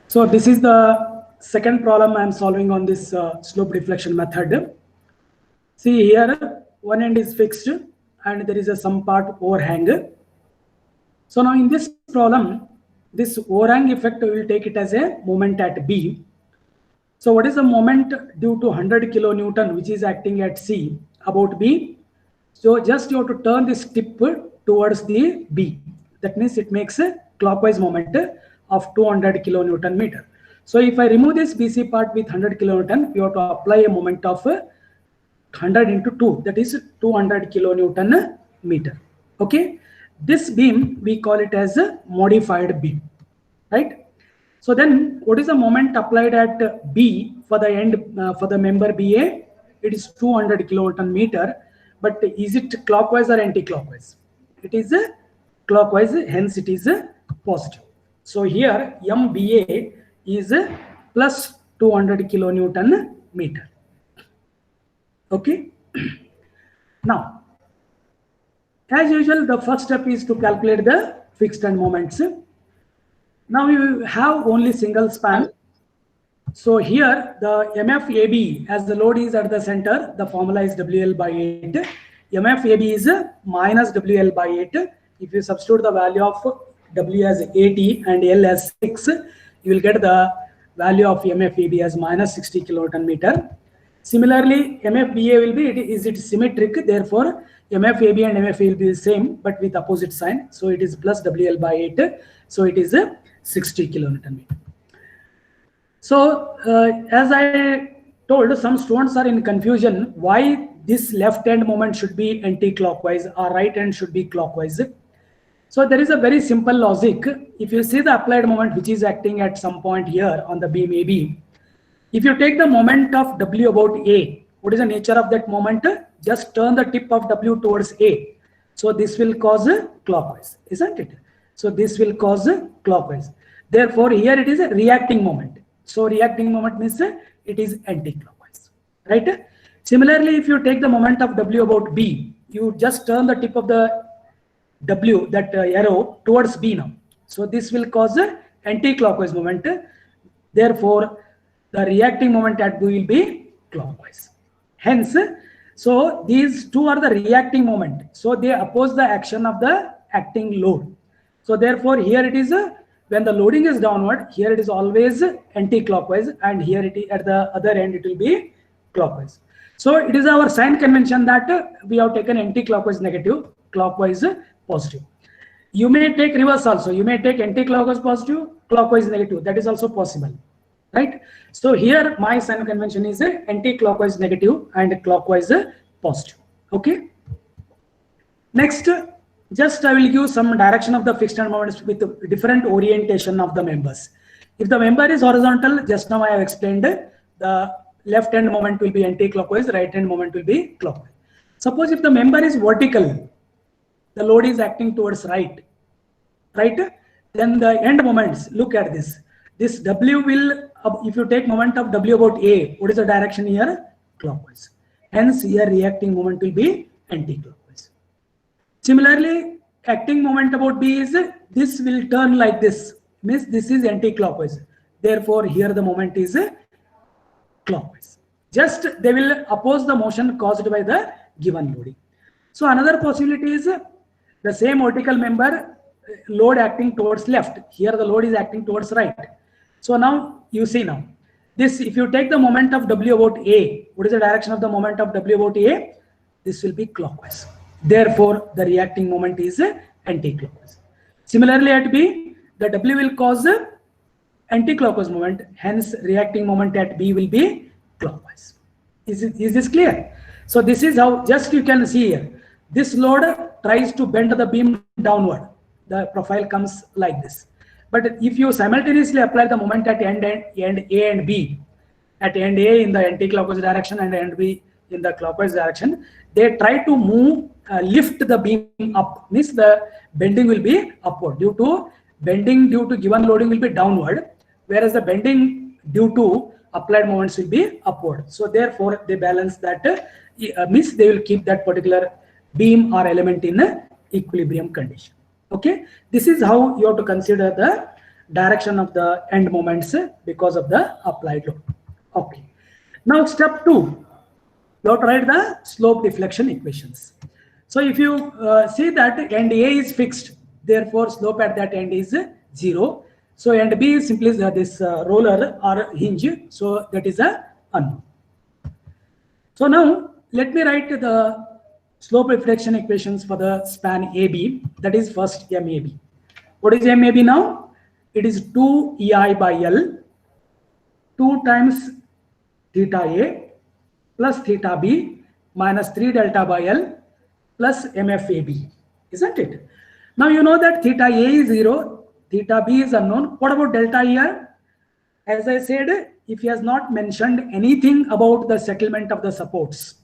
So this is the second problem I am solving on this slope deflection method. See here, one end is fixed and there is some part overhang. So now in this problem, this overhang effect we will take it as a moment at B. So what is the moment due to 100 kilonewton which is acting at C about B? So just you have to turn this tip towards the B. That means it makes a clockwise moment of 200 kilonewton meter. So if I remove this BC part with 100 kilonewton, you have to apply a moment of 100 into 2, that is 200 kilonewton meter. Okay, this beam we call it as a modified beam, right? So then what is the moment applied at B for the end for the member BA? It is 200 kilonewton meter, but is it clockwise or anti-clockwise? It is clockwise, hence it is positive. So here MBA is plus 200 kilonewton meter. Okay. Now, as usual, the first step is to calculate the fixed end moments. Now you have only single span. So here the MFAB, as the load is at the center, the formula is WL by 8. MFAB is minus WL by 8. If you substitute the value of W as 80 and L as 6, you will get the value of MFAB as minus 60 kilonewton meter. Similarly, MFBA will be, is it symmetric? Therefore, MFAB and MFA will be the same, but with opposite sign. So it is plus WL by 8. So it is 60 kilonewton meter. So as I told, some students are in confusion why this left hand moment should be anti-clockwise or right hand should be clockwise. So there is a very simple logic. If you see the applied moment which is acting at some point here on the beam AB, if you take the moment of W about A, what is the nature of that moment? Just turn the tip of W towards A. So this will cause clockwise, isn't it? So this will cause clockwise. Therefore, here it is a reacting moment. So reacting moment means it is anti-clockwise, right? Similarly, if you take the moment of W about B, you just turn the tip of the W, that arrow, towards B now. So this will cause anti-clockwise moment. Therefore, the reacting moment at B will be clockwise. Hence, so these two are the reacting moment. So they oppose the action of the acting load. So therefore, here it is when the loading is downward, here it is always anti-clockwise, and here it is at the other end it will be clockwise. So it is our sign convention that we have taken anti-clockwise negative, clockwise positive. You may take reverse also. You may take anti-clockwise positive, clockwise negative. That is also possible, right? So here my sign convention is anti-clockwise negative and clockwise positive. Okay. Next, just I will give some direction of the fixed end moments with different orientation of the members. If the member is horizontal, just now I have explained, the left hand moment will be anti-clockwise, right hand moment will be clockwise. Suppose if the member is vertical, the load is acting towards right, then the end moments, look at this. This W will, if you take moment of W about A, what is the direction here? Clockwise. Hence here reacting moment will be anti-clockwise. Similarly, acting moment about B is, this will turn like this, means this is anti-clockwise. Therefore, here the moment is clockwise. Just they will oppose the motion caused by the given loading. So another possibility is the same vertical member, load acting towards left. Here the load is acting towards right. So now you see now, this if you take the moment of W about A, what is the direction of the moment of W about A? This will be clockwise. Therefore, the reacting moment is anti-clockwise. Similarly, at B, the W will cause anti-clockwise moment. Hence, reacting moment at B will be clockwise. Is this clear? So this is how, just you can see here. This load tries to bend the beam downward. The profile comes like this. But if you simultaneously apply the moment at end A and B, at end A in the anti-clockwise direction and end B in the clockwise direction, they try to move, lift the beam up, means the bending will be upward. Due to bending due to given loading will be downward, whereas the bending due to applied moments will be upward. So therefore, they balance that, means they will keep that particular beam or element in equilibrium condition. Okay, this is how you have to consider the direction of the end moments because of the applied load. Okay. Now step 2, you have to write the slope deflection equations. So if you see that end A is fixed, therefore slope at that end is 0. So end B is simply this roller or hinge, so that is a unknown. So now let me write the slope reflection equations for the span AB, that is first MAB. What is MAB now? It is 2 EI by L, 2 times theta A plus theta B minus 3 delta by L plus MFAB, isn't it? Now you know that theta A is 0, theta B is unknown. What about delta here? As I said, if he has not mentioned anything about the settlement of the supports,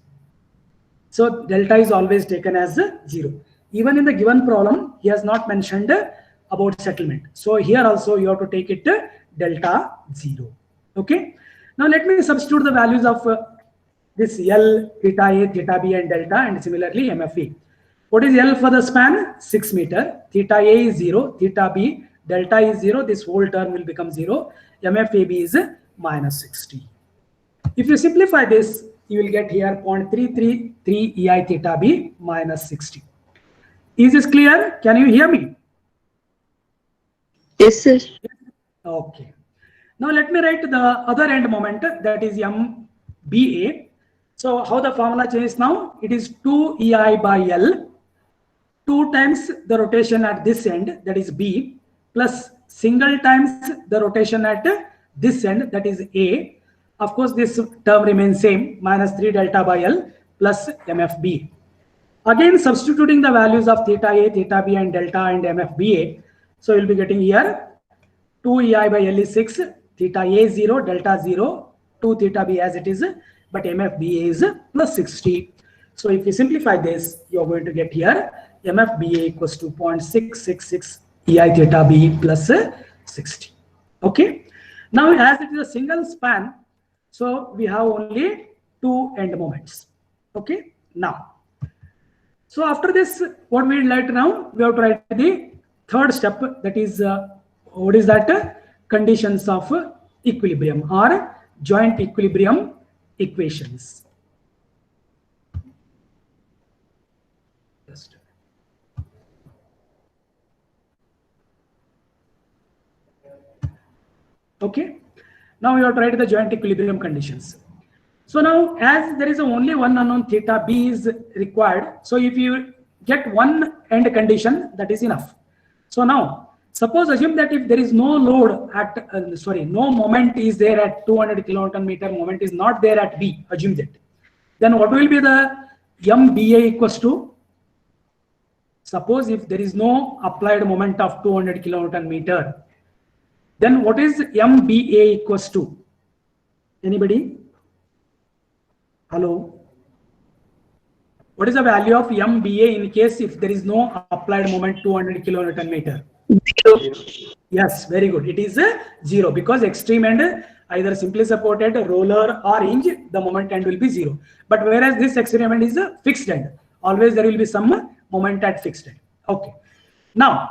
so delta is always taken as 0. Even in the given problem, he has not mentioned about settlement. So here also you have to take it delta 0. Okay. Now let me substitute the values of this L, theta A, theta B and delta, and similarly MFE. What is L for the span? 6 meter. Theta A is 0, theta B, delta is 0. This whole term will become 0. MFAB is minus 60. If you simplify this, you will get here 0.333 EI theta B minus 60. Is this clear? Can you hear me? Yes, sir. Okay. Now let me write the other end moment, that is MBA. So how the formula changes now? It is 2 EI by L, 2 times the rotation at this end, that is B, plus single times the rotation at this end, that is A. Of course, this term remains same, minus 3 delta by L plus MFB. Again, substituting the values of theta A, theta B and delta and MFBA. So you'll be getting here 2 EI by L is 6, theta A 0, delta 0, 2 theta B as it is, but MFBA is plus 60. So if you simplify this, you're going to get here MFBA equals to 0.666 EI theta B plus 60. Okay. Now as it is a single span, so we have only 2 end moments. Okay. Now, so after this, what we write now, we have to write the third step, that is what is that? Conditions of equilibrium or joint equilibrium equations. Okay. Now you have to write the joint equilibrium conditions. So now, as there is only one unknown theta B is required, so if you get one end condition, that is enough. So now, suppose assume that if there is no load at, no moment is there at 200 kilonewton meter, moment is not there at B, assume that. Then what will be the MBA equals to? Suppose if there is no applied moment of 200 kilonewton meter, then what is MBA equals to? Anybody? Hello? What is the value of MBA in case if there is no applied moment 200 kilonewton meter? 0. Yes, very good. It is 0 because extreme end either simply supported, roller or hinge, the moment end will be 0. But whereas this extreme end is a fixed end, always there will be some moment at fixed end. Okay. Now,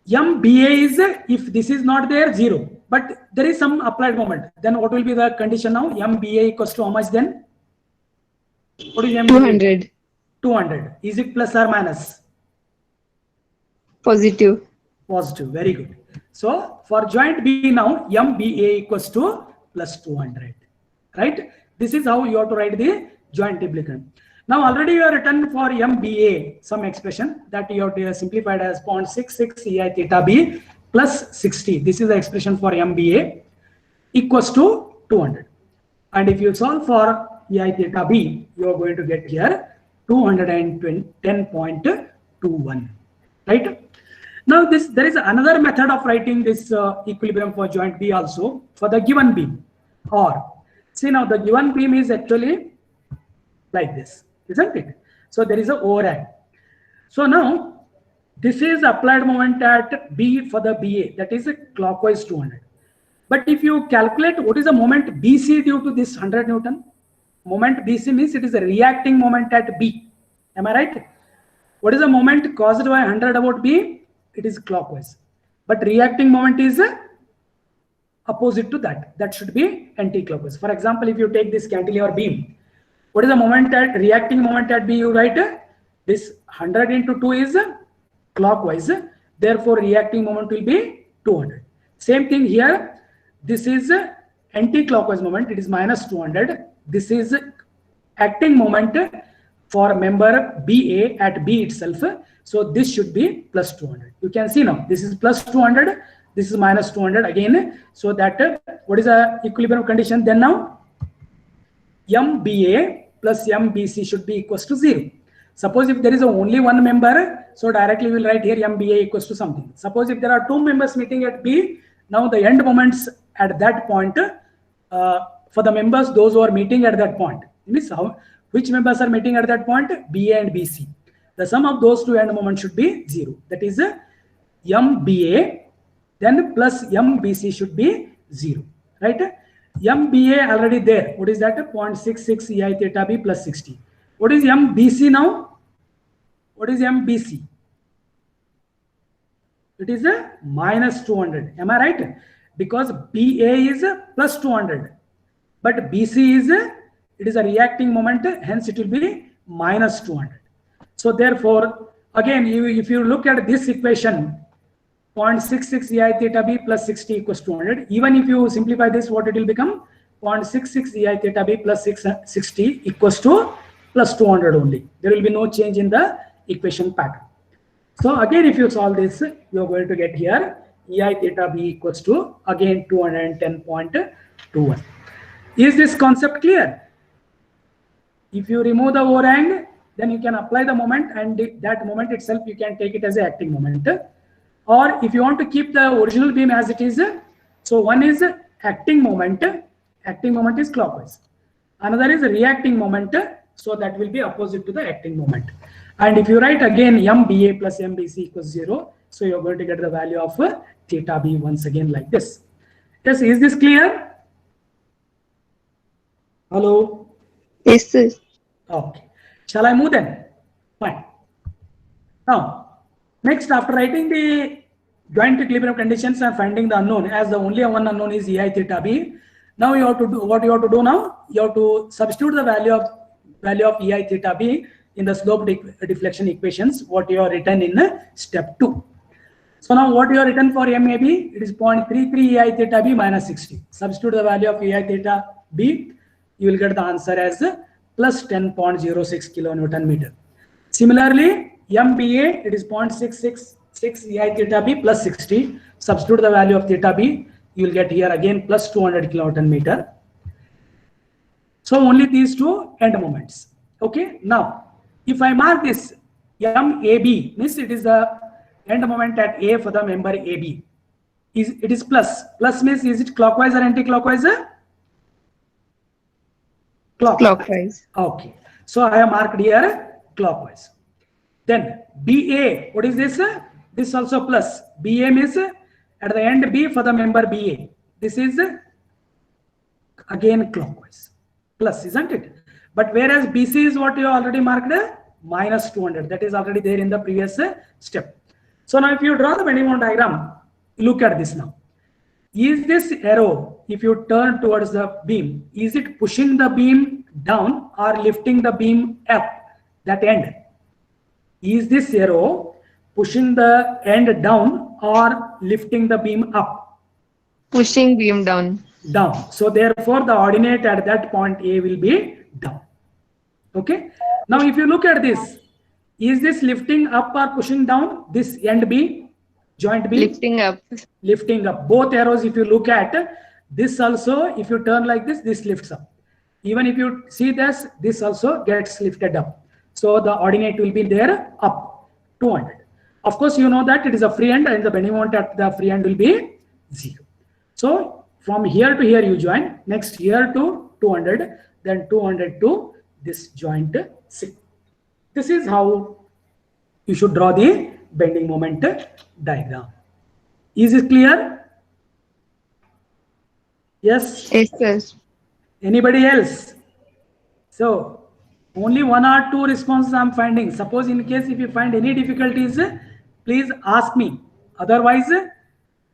MBA is, if this is not there, 0. But there is some applied moment. Then what will be the condition now? MBA equals to how much then? What is MBA? 200. 200. Is it plus or minus? Positive. Positive. Very good. So for joint B now, MBA equals to plus 200. Right? This is how you have to write the joint equilibrium. Now already you have written for MBA some expression that you have to simplified as 0.66 EI theta B plus 60. This is the expression for MBA equals to 200. And if you solve for EI theta B, you are going to get here 210.21. Right? Now there is another method of writing this equilibrium for joint B also for the given beam. Or see now the given beam is actually like this, isn't it? So there is a overhang. So now this is applied moment at B for the BA, that is a clockwise 200. But if you calculate what is the moment BC due to this 100 Newton, moment BC means it is a reacting moment at B. Am I right? What is the moment caused by 100 about B? It is clockwise. but reacting moment is opposite to that. That should be anti-clockwise. For example, if you take this cantilever beam, what is the moment at reacting moment at B? You write this 100 into 2 is clockwise. Therefore, reacting moment will be 200. Same thing here. This is anti-clockwise moment. It is minus 200. This is acting moment for member BA at B itself. So this should be plus 200. You can see now this is plus 200. This is minus 200 again. So that what is the equilibrium condition then now? MBA plus MBC should be equals to 0. Suppose if there is only one member, so directly we will write here MBA equals to something. Suppose if there are two members meeting at B, now the end moments at that point for the members, those who are meeting at that point, means which members are meeting at that point? BA and BC. The sum of those two end moments should be 0. That is MBA then plus MBC should be 0, right? MBA already there. What is that? 0.66 EI theta B plus 60. What is MBC now? What is MBC? It is a minus 200. Am I right? Because BA is plus 200, but BC is it is a reacting moment. Hence, it will be minus 200. So therefore, again, if you look at this equation, 0.66 EI theta B plus 60 equals 200. Even if you simplify this, what it will become? 0.66 EI theta B plus 60 equals to plus 200 only. There will be no change in the equation pattern. So again, if you solve this, you are going to get here EI theta B equals to again 210.21. Is this concept clear? If you remove the overhang, then you can apply the moment, and that moment itself you can take it as an acting moment. Or if you want to keep the original beam as it is, so one is acting moment is clockwise. Another is reacting moment, so that will be opposite to the acting moment. And if you write again MBA plus MBC equals 0, so you're going to get the value of theta B once again like this. Yes, is this clear? Hello? Yes, sir. Okay. Shall I move then? Fine. Now, next, after writing the joint equilibrium conditions and finding the unknown, as the only one unknown is EI theta B, now you have to do what you have to do now. You have to substitute the value of EI theta B in the slope deflection equations, what you have written in step 2. So now what you have written for MAB, it is 0.33 EI theta B minus 60. Substitute the value of EI theta B, you will get the answer as plus 10.06 kilonewton meter. Similarly, MBA, it is 0.666 EI theta B plus 60. Substitute the value of theta B, you will get here again plus 200 kilonewton meter. So only these two end moments. Okay. Now, if I mark this MAB, means it is the end moment at A for the member AB. It is plus. Plus means is it clockwise or anti-clockwise? Clockwise. Okay. So I have marked here clockwise. Then BA, what is this? This also plus. BA means at the end B for the member BA. This is again clockwise. Plus, isn't it? But whereas BC is what you already marked minus 200. That is already there in the previous step. So now if you draw the bending moment diagram, look at this now. Is this arrow, if you turn towards the beam, is it pushing the beam down or lifting the beam up? That end. Is this arrow pushing the end down or lifting the beam up? Pushing beam down. Down. So therefore the ordinate at that point A will be down. Okay. Now if you look at this, is this lifting up or pushing down? This end B, joint B? Lifting up. Lifting up. Both arrows, if you look at this also, if you turn like this lifts up. Even if you see this also gets lifted up. So the ordinate will be there up 200. Of course, you know that it is a free end and the bending moment at the free end will be 0. So from here to here you join, next here to 200, then 200 to this joint C. This is how you should draw the bending moment diagram. Is it clear? Yes? Yes, sir. Anybody else? So only 1 or 2 responses I am finding. Suppose in case if you find any difficulties, please ask me. Otherwise,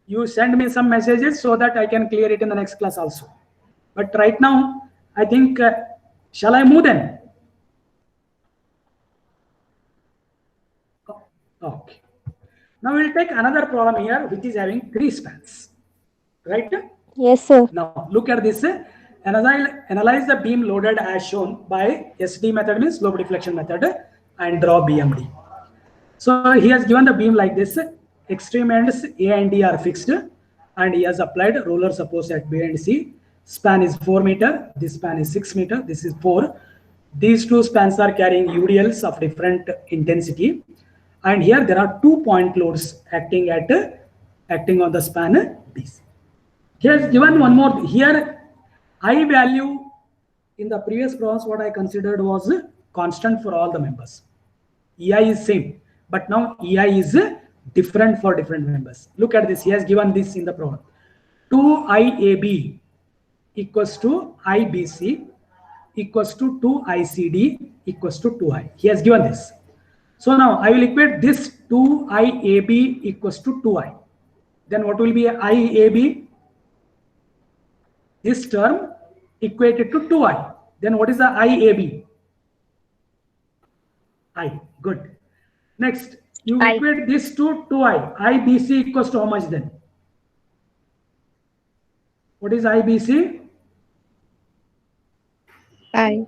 you send me some messages so that I can clear it in the next class also. But right now, I think, shall I move then? Okay. Now we'll take another problem here, which is having 3 spans, right? Yes, sir. Now look at this. Analyze the beam loaded as shown by SD method, means slope deflection method, and draw BMD. So he has given the beam like this. Extreme ends A and D are fixed, and he has applied roller support at B and C. Span is 4 meter. This span is 6 meter. This is 4. These two spans are carrying UDLs of different intensity, and here there are 2 point loads acting on the span BC. He has given one more here. I value in the previous problems what I considered was constant for all the members. EI is same, but now EI is different for different members. Look at this. He has given this in the problem. 2IAB equals to IBC equals to 2ICD equals to 2I. He has given this. So now I will equate this 2IAB equals to 2I. Then what will be IAB? This term equated to 2I. Then what is the IAB? I. Good. Next, you equate this to 2I. IBC equals to how much then? What is IBC? I.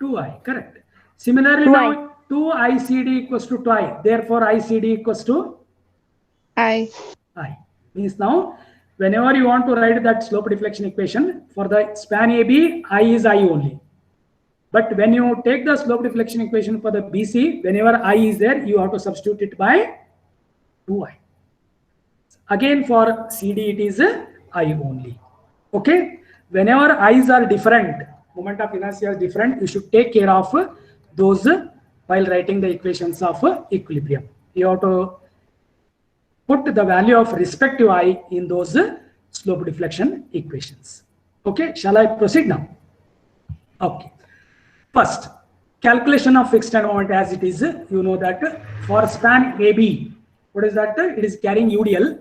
2I. Correct. Similarly, 2I. now 2ICD equals to 2I. Therefore, ICD equals to I. I. Means now, whenever you want to write that slope deflection equation, for the span AB, I is I only. But when you take the slope deflection equation for the BC, whenever I is there, you have to substitute it by 2I. Again, for CD, it is I only. Okay? Whenever I's are different, moment of inertia is different, you should take care of those while writing the equations of equilibrium. You have to put the value of respective I in those slope deflection equations. Okay, shall I proceed now? Okay. First, calculation of fixed end moment as it is. You know that for span AB, what is that? It is carrying UDL.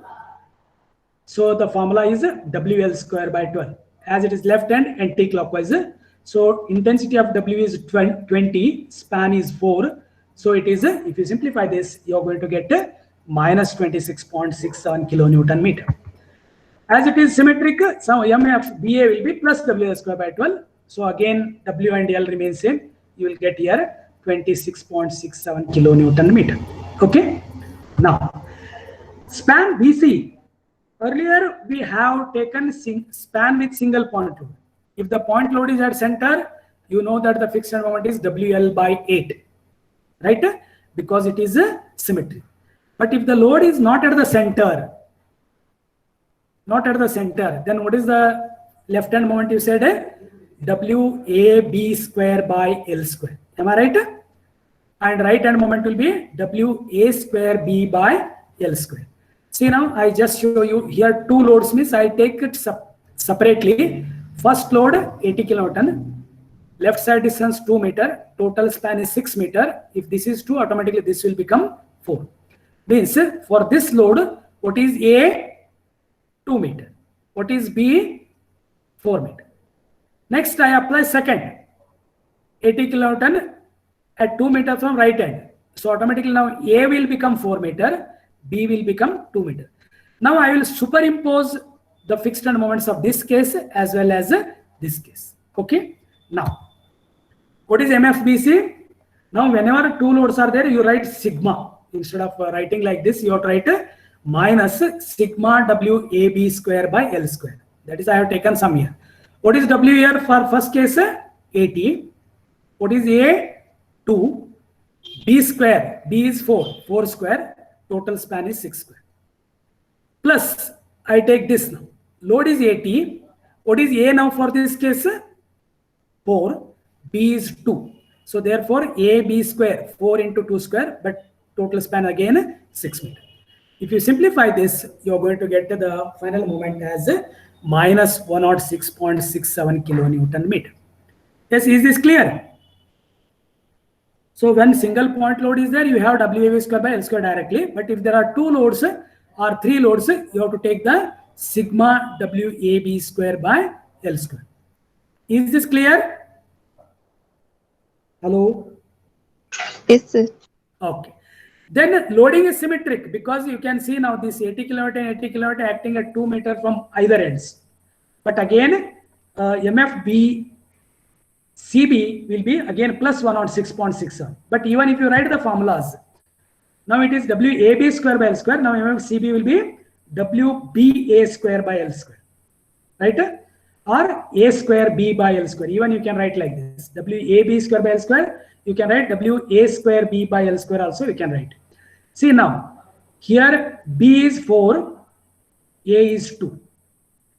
So the formula is WL square by 12. As it is left hand anti-clockwise. So intensity of W is 20, span is 4. So it is, if you simplify this, you are going to get minus 26.67 kilonewton meter. As it is symmetric, so MF BA will be plus WL square by 12. So again, W and L remain same. You will get here 26.67 kilonewton meter. Okay. Now, span BC. Earlier, we have taken span with single point load. If the point load is at center, you know that the fixed end moment is WL by 8, right? Because it is a symmetry. But if the load is not at the center, then what is the left hand moment you said? WAB square by L square. Am I right? And right hand moment will be WA square B by L square. See now, I just show you here 2 loads means I take it separately. First load 80 kilonewton, left side distance 2 meter, total span is 6 meter. If this is 2, automatically this will become 4. Means for this load, what is A? 2 meter. What is B? 4 meter. Next, I apply second 80 kilonewton at 2 meter from right hand. So automatically now A will become 4 meter, B will become 2 meter. Now I will superimpose the fixed end moments of this case as well as this case. Okay. Now, what is MFBC? Now, whenever 2 loads are there, you write sigma. Instead of writing like this, you have to write minus sigma WAB square by L square. That is, I have taken some here. What is W here for first case? 80. What is A? 2. B square. B is 4. 4 square. Total span is 6 square. Plus, I take this now. Load is 80. What is A now for this case? 4. B is 2. So therefore, AB square, 4 into 2 square, but total span again 6 meter. If you simplify this, you are going to get the final moment as minus 106.67 kilonewton meter. Yes, is this clear? So when single point load is there, you have WAB square by L square directly. But if there are 2 loads, or 3 loads, you have to take the sigma WAB square by L square. Is this clear? Hello? Yes, sir. Okay. Then loading is symmetric because you can see now this 80 kilowatt and 80 kilowatt acting at 2 meters from either ends. But again, MFB CB will be again plus 106.67. But even if you write the formulas, now it is WAB square by L square. Now MFCB will be WBA square by L square, right? Or A square B by L square. Even you can write like this: WAB square by L square. You can write WA square B by L square also. You can write. See now, here B is 4, A is 2.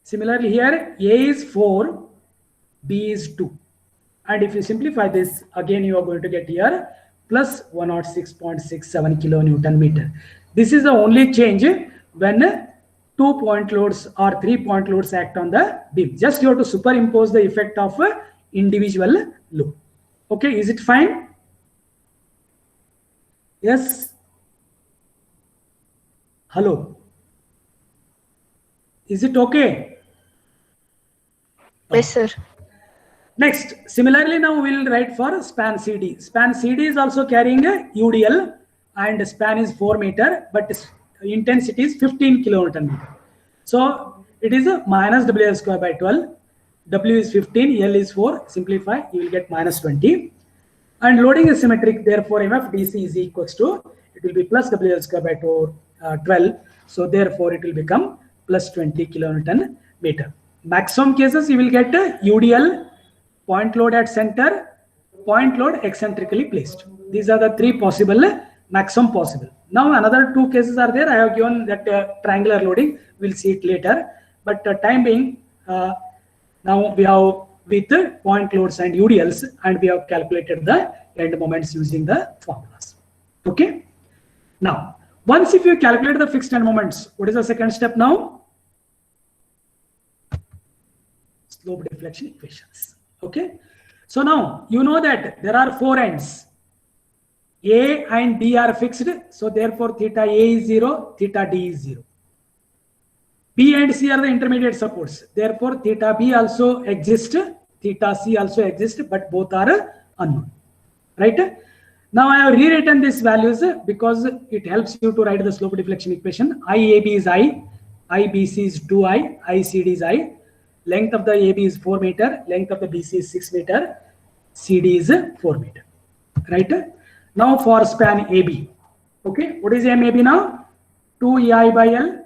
Similarly, here A is 4, B is 2. And if you simplify this, again you are going to get here plus 106.67 kilonewton meter. This is the only change when 2-point loads or 3-point loads act on the beam. Just you have to superimpose the effect of individual load. Okay, is it fine? Yes? Hello? Is it okay? Yes, sir. Next, similarly, now we will write for span CD. Span CD is also carrying a UDL and span is 4 meter, but intensity is 15 kilonewton meter. So it is a minus WL square by 12. W is 15, L is 4. Simplify, you will get minus 20. And loading is symmetric, therefore MFDC is equals to, it will be plus WL square by 12. So therefore it will become plus 20 kilonewton meter. Maximum cases you will get UDL, point load at center, point load eccentrically placed. These are the 3 possible, maximum possible. Now another 2 cases are there. I have given that triangular loading. We'll see it later. But time being, now we have with point loads and UDLs, and we have calculated the end moments using the formulas. Okay. Now, once if you calculate the fixed end moments, what is the second step now? Slope deflection equations. Okay. So now you know that there are 4 ends. A and B are fixed. So therefore theta A is 0, theta D is 0. B and C are the intermediate supports. Therefore theta B also exists, theta C also exists, but both are unknown. Right? Now I have rewritten these values because it helps you to write the slope deflection equation. IAB is I, IBC is 2I, ICD is I. Length of the AB is 4 meter, length of the BC is 6 meter, CD is 4 meter. Right? Now for span AB. Okay, what is MAB now? 2 EI by L,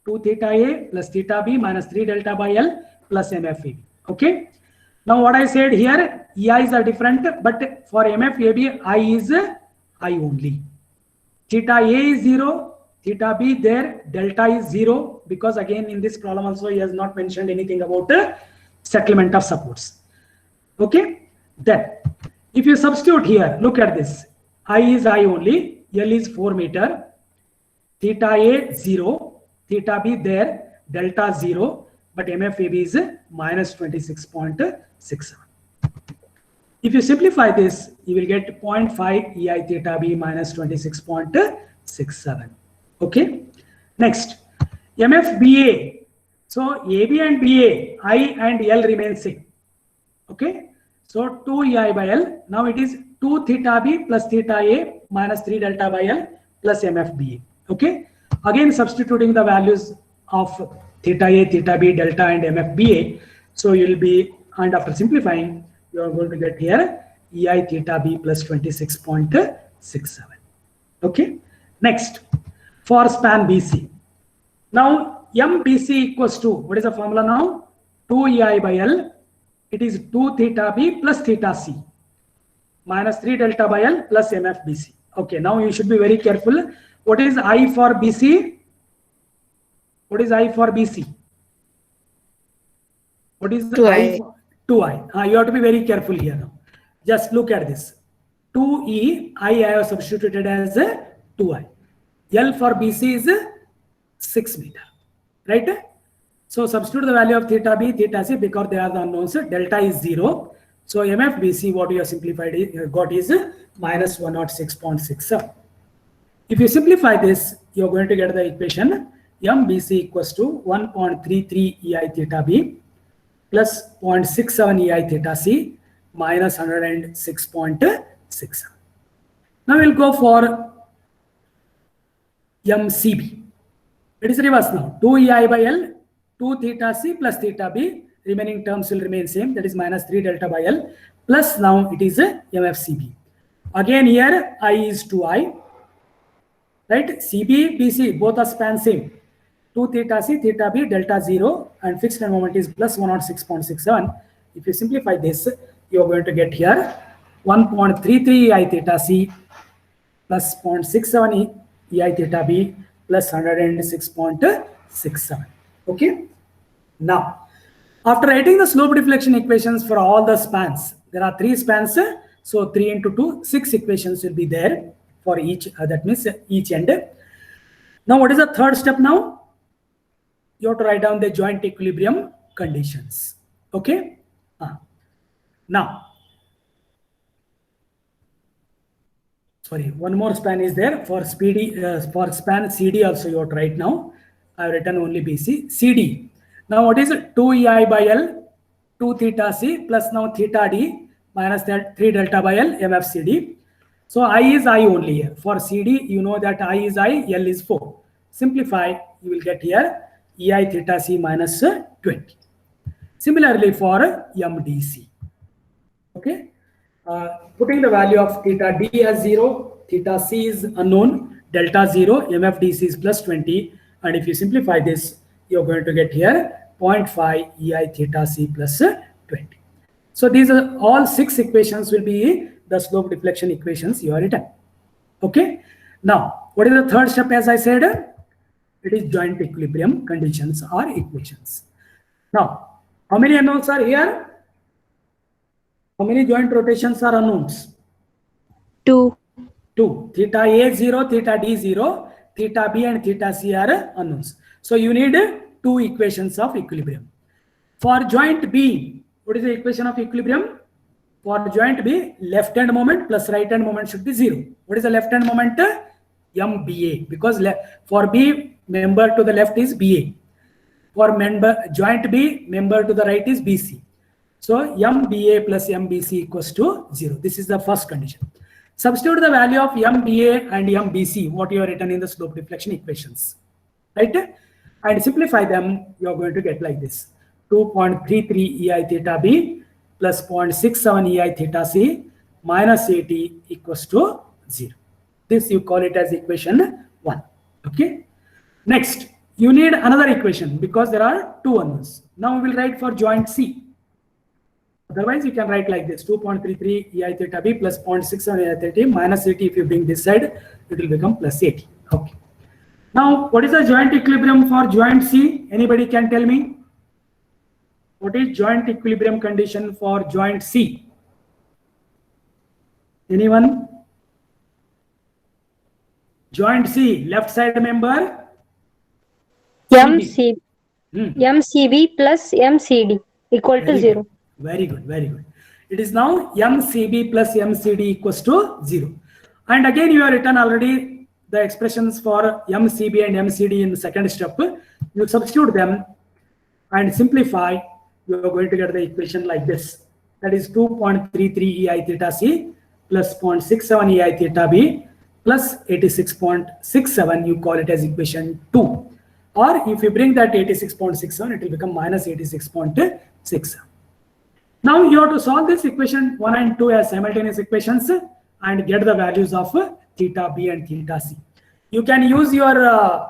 2 theta A plus theta B minus 3 delta by L plus MFAB. Okay. Now what I said here, EIs are different, but for MFAB, I is I only. Theta A is 0, theta B there, delta is 0, because again in this problem also he has not mentioned anything about settlement of supports. Okay. Then if you substitute here, look at this. I is I only, L is 4 meter, theta A 0, theta B there, delta 0, but MFAB is minus 26.67. If you simplify this, you will get 0.5 EI theta B minus 26.67. Okay. Next, MFBA. So AB and BA, I and L remain same. Okay. So 2 EI by L. Now it is 2 theta B plus theta A minus 3 delta by L plus MFBA. Okay. Again substituting the values of theta A, theta B, delta and MFBA. So you will be, and after simplifying, you are going to get here EI theta B plus 26.67. Okay. Next, for span BC. Now MBC equals to, what is the formula now? 2 EI by L. It is 2 theta B plus theta C minus 3 delta by L plus MFBC. Okay, now you should be very careful. What is I for BC? What is I for BC? What is the 2I. 2I. You have to be very careful here now. Just look at this. 2E, I have substituted as 2I. L for BC is 6 meter. Right? So substitute the value of theta B, theta C, because they are the unknowns. Delta is 0. So MFBC, what you have simplified got is minus 106.67. If you simplify this, you're going to get the equation MBC equals to 1.33 EI theta B plus 0.67 EI theta C minus 106.67. Now we'll go for MCB. It is reverse now. 2 EI by L, 2 theta C plus theta B. Remaining terms will remain same. That is minus 3 delta by L. Plus now it is a MFCB. Again here I is 2I. Right? CB, BC both are span same. 2 theta C, theta B, delta 0 and fixed moment is plus 106.67. If you simplify this, you are going to get here 1.33 EI theta C plus 0.67 EI theta B plus 106.67. Okay. Now, after writing the slope deflection equations for all the spans, there are 3 spans. So 3 into 2, 6 equations will be there for each. That means each end. Now, what is the third step now? You have to write down the joint equilibrium conditions. Okay. Now, sorry, one more span is there for for span CD also you have to write now. I have written only BC. CD. Now what is it? 2 EI by L, 2 theta C plus now theta D minus that 3 delta by L MFCD. So I is I only here. For CD, you know that I is I, L is 4. Simplify, you will get here EI theta C minus 20. Similarly for MDC. Okay. Putting the value of theta D as 0, theta C is unknown, delta 0, MFDC is plus 20. And if you simplify this, you're going to get here 0.5 EI theta C plus 20. So these are all 6 equations will be the slope deflection equations you are written. Okay. Now, what is the third step? As I said, it is joint equilibrium conditions or equations. Now, how many unknowns are here? How many joint rotations are unknowns? 2. 2. Theta A 0, theta D 0, theta B and theta C are unknowns. So you need 2 equations of equilibrium. For joint B, what is the equation of equilibrium? For joint B, left hand moment plus right hand moment should be 0. What is the left hand moment? MBA, because for B, member to the left is BA. For joint B, member to the right is BC. So MBA plus MBC equals to 0. This is the first condition. Substitute the value of MBA and MBC, what you have written in the slope deflection equations. Right? And simplify them, you are going to get like this. 2.33 EI theta B plus 0.67 EI theta C minus 80 equals to 0. This you call it as equation 1. Okay. Next, you need another equation because there are 2 unknowns. Now we will write for joint C. Otherwise, you can write like this: 2.33 EI theta B plus 0.67 EI theta minus 80. If you bring this side, it will become plus 80. Okay. Now, what is the joint equilibrium for joint C? Anybody can tell me? What is joint equilibrium condition for joint C? Anyone? Joint C, left side member? MCB plus MCD equal to 0. Very good, very good. It is now MCB plus MCD equals to 0. And again, you have written already the expressions for MCB and MCD in the second step. You substitute them and simplify. You are going to get the equation like this. That is 2.33 EI theta C plus 0.67 EI theta B plus 86.67. You call it as equation 2. Or if you bring that 86.67, it will become minus 86.67. Now you have to solve this equation 1 and 2 as simultaneous equations and get the values of theta B and theta C. You can use your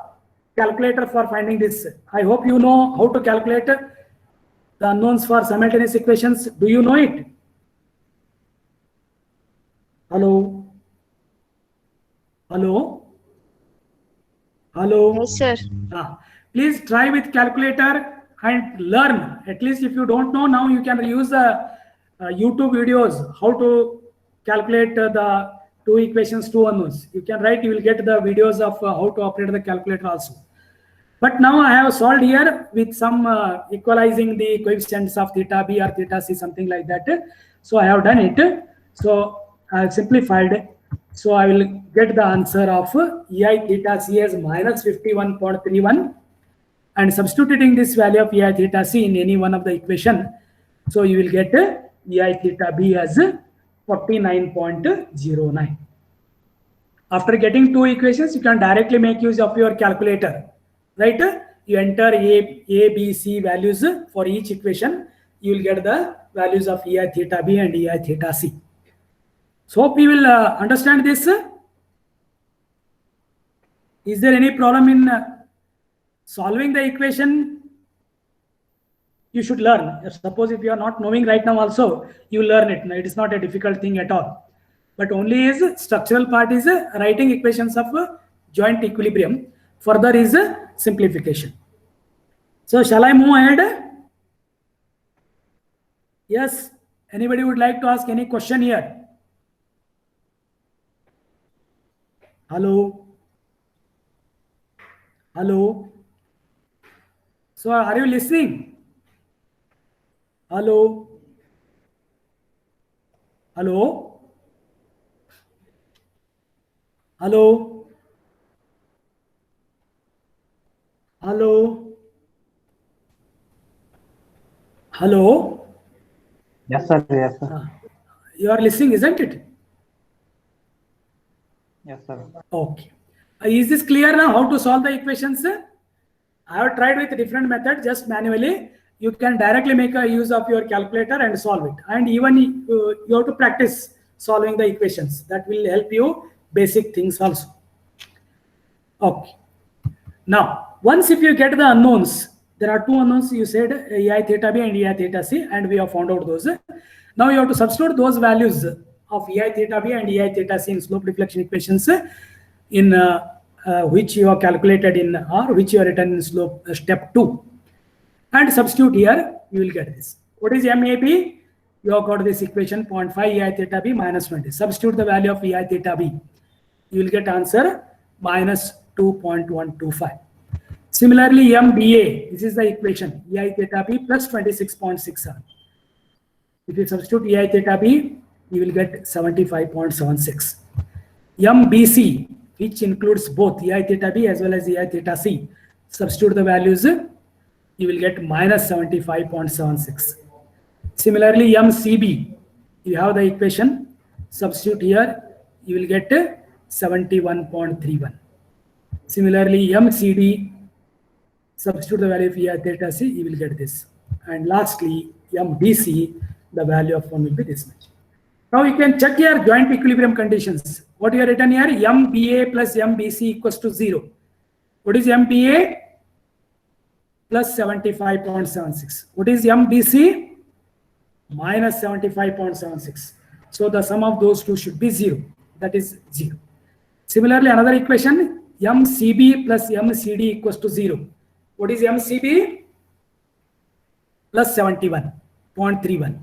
calculator for finding this. I hope you know how to calculate the unknowns for simultaneous equations. Do you know it? Hello? Hello? Hello? Yes, sir. Please try with calculator and learn. At least if you don't know, now you can use the YouTube videos how to calculate the 2 equations, 2 unknowns. You can write, you will get the videos of how to operate the calculator also. But now I have solved here with some equalizing the coefficients of theta B or theta C, something like that. So I have done it. So I have simplified So I will get the answer of ei theta c as minus 51.31, and substituting this value of ei theta c in any one of the equation, so you will get ei theta b as 49.09. After getting two equations, you can directly make use of your calculator, right? You enter A, B, C values for each equation. You will get the values of ei theta b and ei theta c. So hope you will understand this. Is there any problem in solving the equation? You should learn. Suppose if you are not knowing right now also, you learn it. It is not a difficult thing at all. But only is structural part is writing equations of joint equilibrium. Further is simplification. So shall I move ahead? Yes. Anybody would like to ask any question here? Hello? Hello? So are you listening? Hello? Hello? Hello? Hello? Hello? Yes, sir. Yes, sir. You are listening, isn't it? Yes, sir. Okay. Is this clear now how to solve the equations? I have tried with a different method, just manually. You can directly make a use of your calculator and solve it. And even you have to practice solving the equations. That will help you basic things also. Okay. Now, once if you get the unknowns, there are two unknowns you said, ei theta b and ei theta c, and we have found out those. Now you have to substitute those values of ei theta b and ei theta c in slope deflection equations in which you have calculated in, or which you have written in slope step 2. And substitute here, you will get this. What is MAB? You have got this equation 0.5 ei theta b minus 20. Substitute the value of ei theta b. You will get answer minus 2.125. Similarly, MBA, this is the equation, ei theta b plus 26.67. If you substitute ei theta b, you will get 75.76. MBC, which includes both ei theta b as well as ei theta c. Substitute the values, you will get minus 75.76. Similarly, MCB, you have the equation, substitute here, you will get 71.31. Similarly, MCD, substitute the value of ei theta c, you will get this. And lastly, MDC, the value of 1 will be this much. Now you can check your joint equilibrium conditions. What you have written here, MBA plus MBC equals to 0. What is MBA? Plus 75.76. What is MBC? Minus 75.76. So the sum of those two should be 0. That is 0. Similarly, another equation, MCB plus MCD equals to 0. What is MCB? Plus 71.31.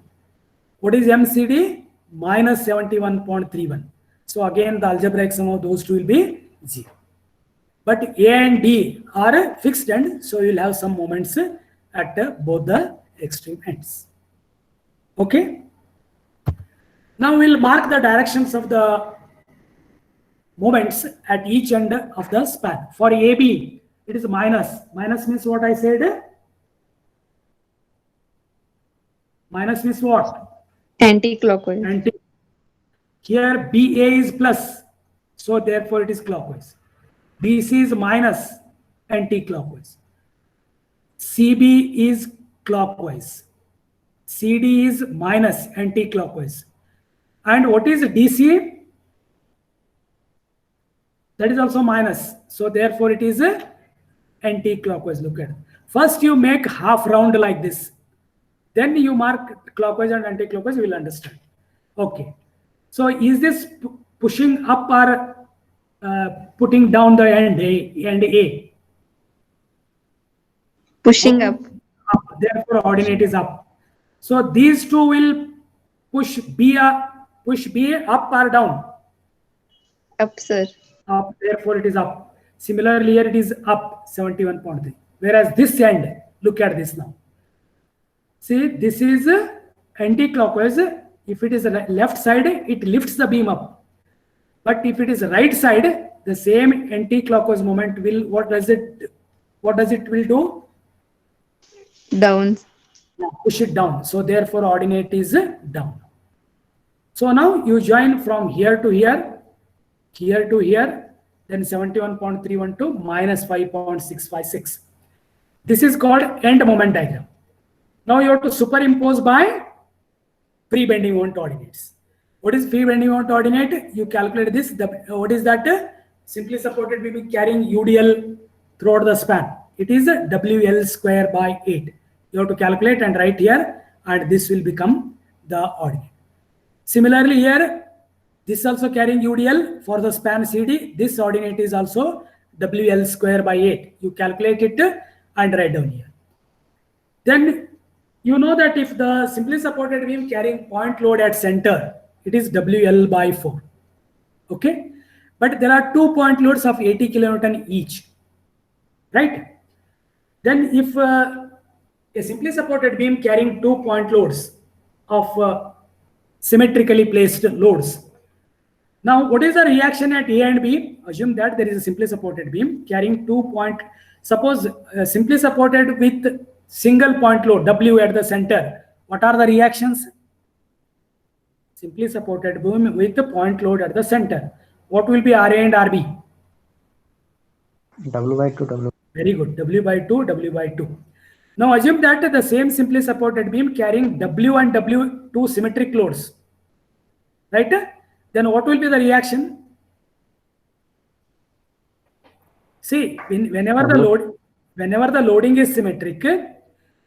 What is MCD? Minus 71.31. So again, the algebraic sum of those two will be 0. But A and D are fixed end, so you will have some moments at both the extreme ends. Okay. Now we will mark the directions of the moments at each end of the span. For AB, it is minus. Minus means what I said? Minus means what? Anti-clockwise. Anti. Here BA is plus, so therefore it is clockwise. BC is minus, anti-clockwise. CB is clockwise. CD is minus, anti-clockwise. And what is DC? That is also minus. So therefore it is anti-clockwise. Look at it. First you make half round like this. Then you mark clockwise and anti-clockwise, you will understand. Okay. So is this pushing up or putting down the end A? Pushing up. Up. Therefore ordinate is up. So these two will push B up or down? Up, sir. Up. Therefore it is up. Similarly here it is up 71.3. Whereas this end, look at this now. See, this is anti-clockwise. If it is the left side, it lifts the beam up. But if it is right side, the same anti-clockwise moment will, what does it will do? Down. Push it down. So therefore ordinate is down. So now you join from here to here to here, then 71.312 minus 5.656. This is called end moment diagram. Now you have to superimpose by free bending moment ordinates. What is free bending moment ordinate? You calculate this. What is that? Simply supported beam carrying UDL throughout the span. It is WL square by 8. You have to calculate and write here, and this will become the ordinate. Similarly here, this also carrying UDL for the span CD. This ordinate is also WL square by 8. You calculate it and write down here. Then you know that if the simply supported beam carrying point load at center, it is WL by 4. Okay, but there are 2 point loads of 80 kilonewton each, right? Then if a simply supported beam carrying 2 point loads of symmetrically placed loads. Now, what is the reaction at A and B? Assume that there is a simply supported beam carrying 2 point. Suppose simply supported with single point load W at the center. What are the reactions? Simply supported beam with the point load at the center. What will be RA and RB? W by 2 W. Very good. W by 2, W by 2. Now assume that the same simply supported beam carrying W and W2 symmetric loads. Right? Then what will be the reaction? See, whenever the loading is symmetric,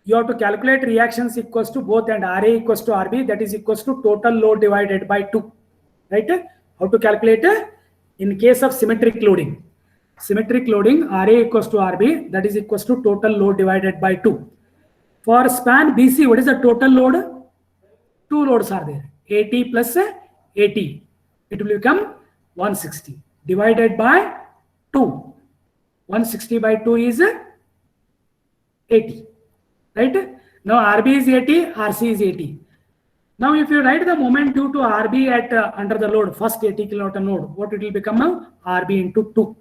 you have to calculate reactions equals to both, and RA equals to RB, that is equals to total load divided by 2. Right? How to calculate? In case of symmetric loading. Symmetric loading, RA equals to RB, that is equals to total load divided by 2. For span BC, what is the total load? 2 loads are there. 80 plus 80. It will become 160 divided by 2. 160 by 2 is 80. Right? Now RB is 80, RC is 80. Now if you write the moment due to RB at under the load, first 80 kilonewton load, what it will become now? RB into 2.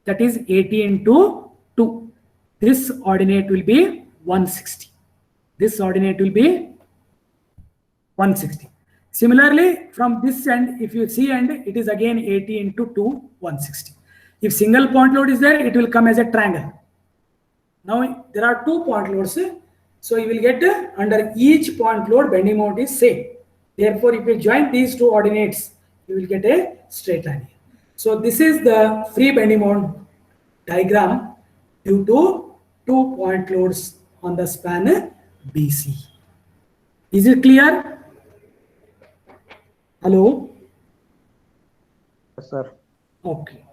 That is 80 into 2. This ordinate will be 160. This ordinate will be 160. Similarly, from this end, if you see end, it is again 80 into 2, 160. If single point load is there, it will come as a triangle. Now there are 2 point loads, so you will get under each point load bending moment is same. Therefore, if you join these 2 ordinates, you will get a straight line. So this is the free bending moment diagram due to 2 point loads on the span BC. Is it clear? Hello? Yes, sir. Okay.